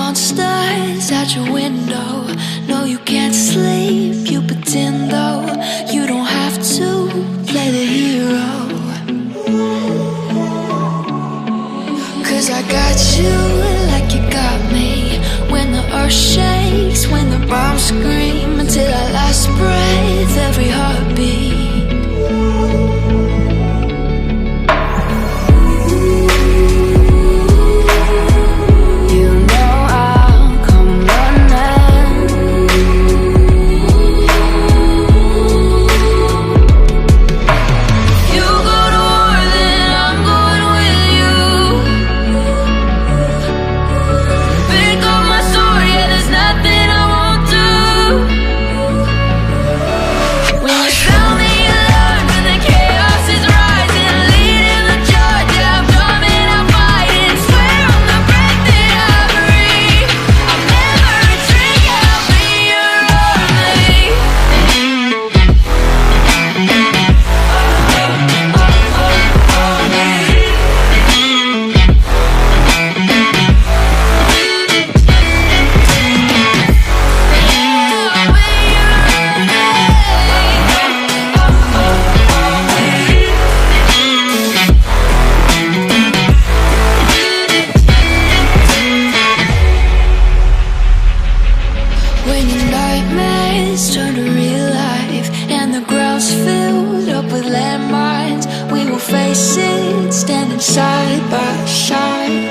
monsters out your window. No, you can't sleep, you pretend though. You don't have to play the hero, 'cause I got you like you got me. When the earth shakes, when the bombs scream, until our last breath, every heartbeat. Turn to real life, and the ground's filled up with landmines. We will face it, standing side by side.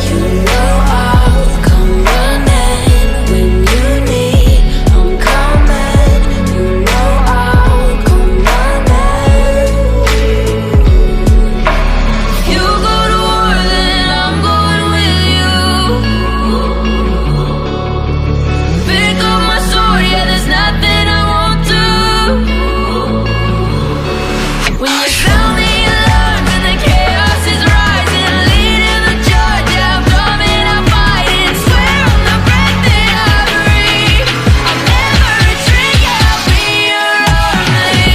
You know I'll come running when you need. I'm coming. You know I'll come running. You go to war, then I'm going with you. There's nothing I won't do. When you found me alone, when the chaos is rising, leading the charge, yeah, I'm coming, I'm fighting. Swear on the breath that I breathe, I'll never retreat, yeah, I'll be your army.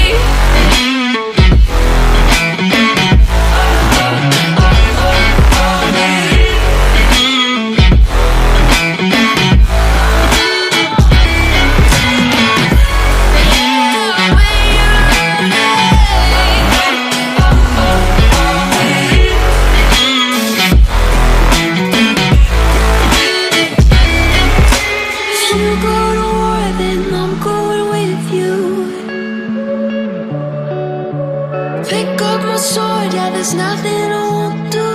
You go to war, then I'm going with you. Pick up my sword, yeah, there's nothing I won't do.